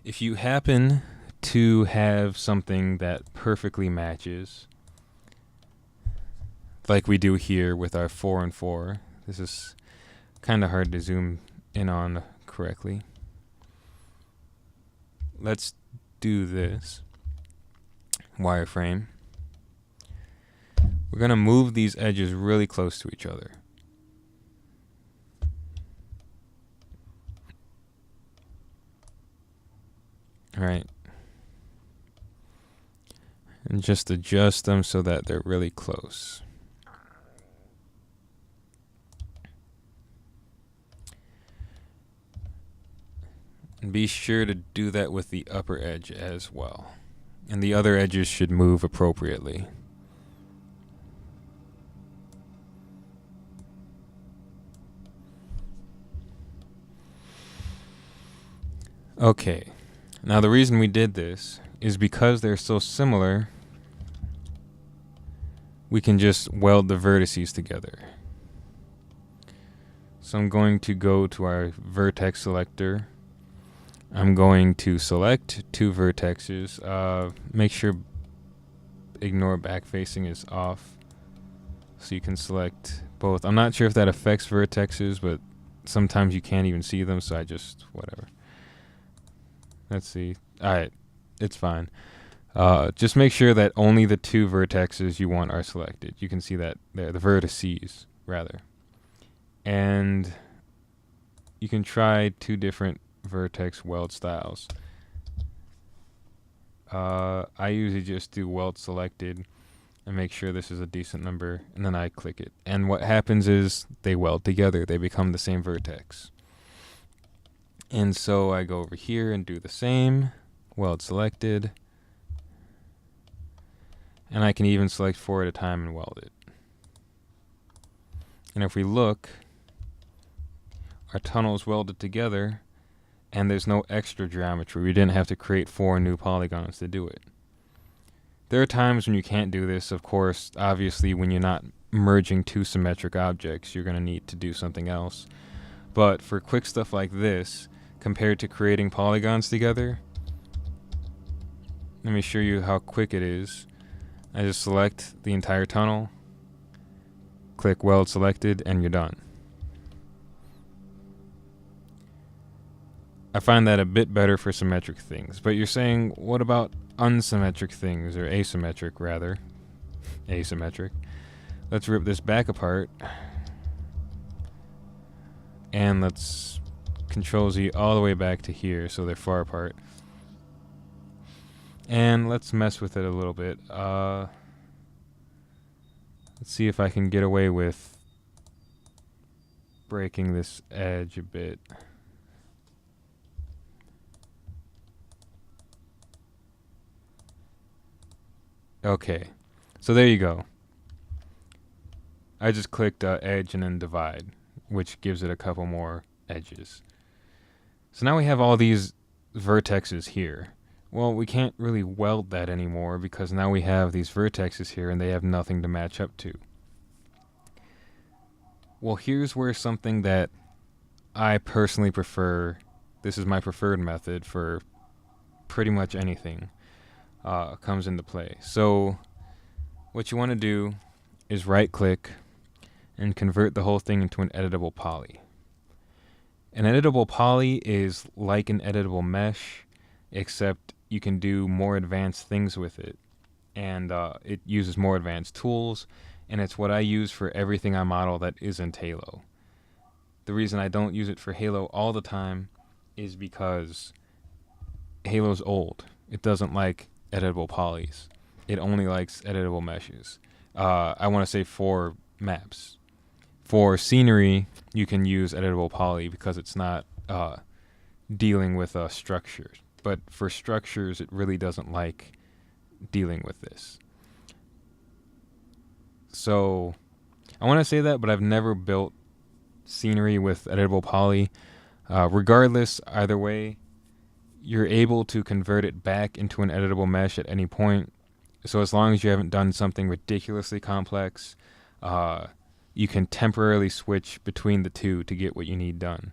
If you happen to have something that perfectly matches, like we do here with our 4 and 4, this is kind of hard to zoom in on correctly. Let's do this wireframe. We're going to move these edges really close to each other. All right. And just adjust them so that they're really close. And be sure to do that with the upper edge as well. And the other edges should move appropriately. Okay. Now the reason we did this is because they're so similar, we can just weld the vertices together. So I'm going to go to our vertex selector. I'm going to select 2 vertexes. Make sure ignore back facing is off so you can select both. I'm not sure if that affects vertexes, but sometimes you can't even see them, so I just whatever. Let's see. Alright, it's fine. Just make sure that only the 2 vertexes you want are selected. You can see that there, the vertices, rather. And you can try 2 different vertex weld styles. I usually just do weld selected and make sure this is a decent number, and then I click it. And what happens is they weld together. They become the same vertex. And so I go over here and do the same, weld selected, and I can even select 4 at a time and weld it. And if we look, our tunnel is welded together, and there's no extra geometry. We didn't have to create 4 new polygons to do it. There are times when you can't do this, of course. Obviously, when you're not merging 2 symmetric objects, you're going to need to do something else. But for quick stuff like this, compared to creating polygons together, let me show you how quick it is. I just select the entire tunnel, click weld selected, and you're done. I find that a bit better for symmetric things. But you're saying, what about unsymmetric things, or asymmetric rather? Asymmetric. Let's rip this back apart. And let's Control Z all the way back to here so they're far apart. And let's mess with it a little bit. Let's see if I can get away with breaking this edge a bit. Okay, so there you go. I just clicked edge and then divide, which gives it a couple more edges. So now we have all these vertexes here. Well, we can't really weld that anymore because now we have these vertexes here and they have nothing to match up to. Well, here's where something that I personally prefer, this is my preferred method for pretty much anything, comes into play. So what you want to do is right click and convert the whole thing into an editable poly. An editable poly is like an editable mesh, except you can do more advanced things with it, and it uses more advanced tools, and it's what I use for everything I model that isn't Halo. The reason I don't use it for Halo all the time is because Halo's old. It doesn't like editable polys. It only likes editable meshes. I want to say for maps. For scenery, you can use editable poly because it's not dealing with structures. But for structures, it really doesn't like dealing with this. So I want to say that, but I've never built scenery with editable poly. Regardless, either way, you're able to convert it back into an editable mesh at any point. So as long as you haven't done something ridiculously complex, you can temporarily switch between the two to get what you need done.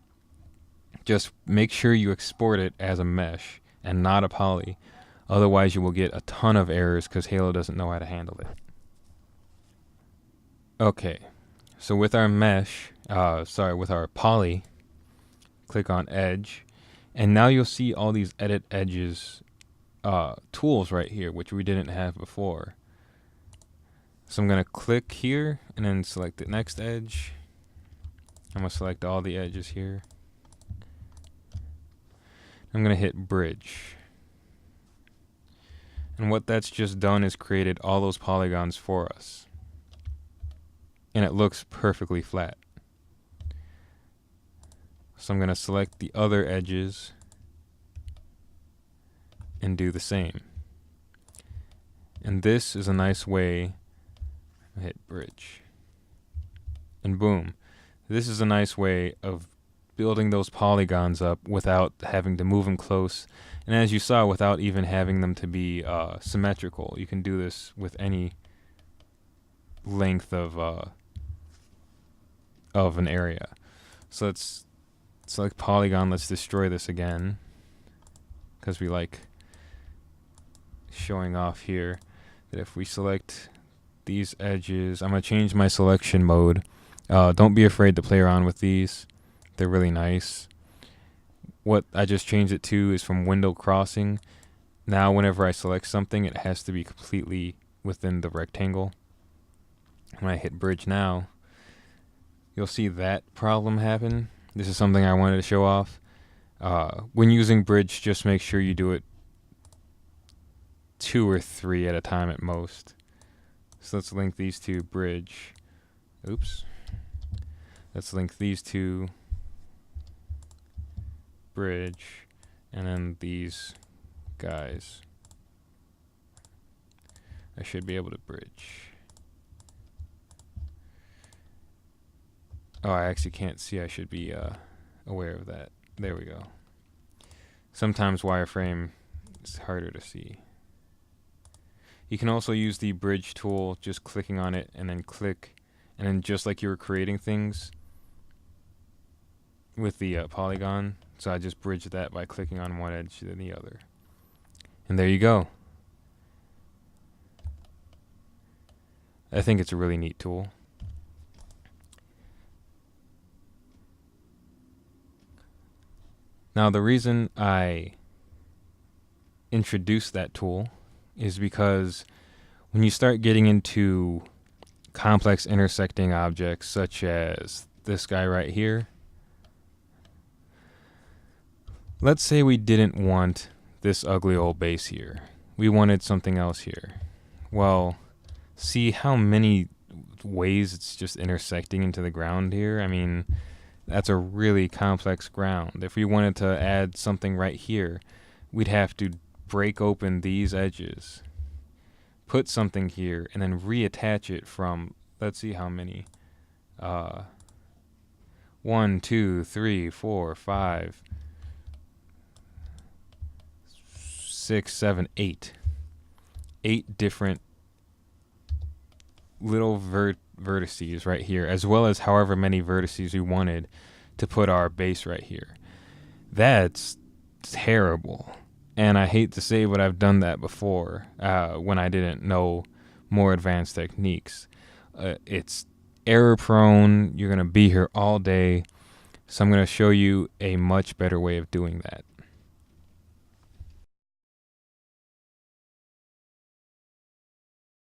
Just make sure you export it as a mesh and not a poly. Otherwise, you will get a ton of errors because Halo doesn't know how to handle it. Okay, so with our mesh, with our poly, click on edge, and now you'll see all these edit edges tools right here, which we didn't have before. So I'm going to click here and then select the next edge. I'm going to select all the edges here. I'm going to hit bridge. And what that's just done is created all those polygons for us. And it looks perfectly flat. So I'm going to select the other edges and do the same. And this is a nice way, hit bridge. And boom. This is a nice way of building those polygons up without having to move them close. And as you saw, without even having them to be symmetrical. You can do this with any length of an area. So let's select polygon. Let's destroy this again, because we like showing off here that if we select these edges, I'm going to change my selection mode. Don't be afraid to play around with these. They're really nice. What I just changed it to is from window crossing. Now whenever I select something, it has to be completely within the rectangle. When I hit bridge now, you'll see that problem happen. This is something I wanted to show off. When using bridge, just make sure you do it 2 or 3 at a time at most. So let's link these two bridge. Oops. Let's link these two bridge, and then these guys. I should be able to bridge. Oh, I actually can't see. I should be aware of that. There we go. Sometimes wireframe is harder to see. You can also use the bridge tool, just clicking on it and then click, and then just like you were creating things with the polygon. So I just bridged that by clicking on one edge to the other. And there you go. I think it's a really neat tool. Now the reason I introduced that tool is because when you start getting into complex intersecting objects such as this guy right here, let's say we didn't want this ugly old base here. We wanted something else here. Well, see how many ways it's just intersecting into the ground here? I mean, that's a really complex ground. If we wanted to add something right here, we'd have to break open these edges, put something here, and then reattach it from, let's see how many. 1, 2, 3, 4, 5, 6, 7, 8. 8 different little vertices right here, as well as however many vertices we wanted to put our base right here. That's terrible. And I hate to say, but I've done that before when I didn't know more advanced techniques. It's error prone. You're going to be here all day. So I'm going to show you a much better way of doing that.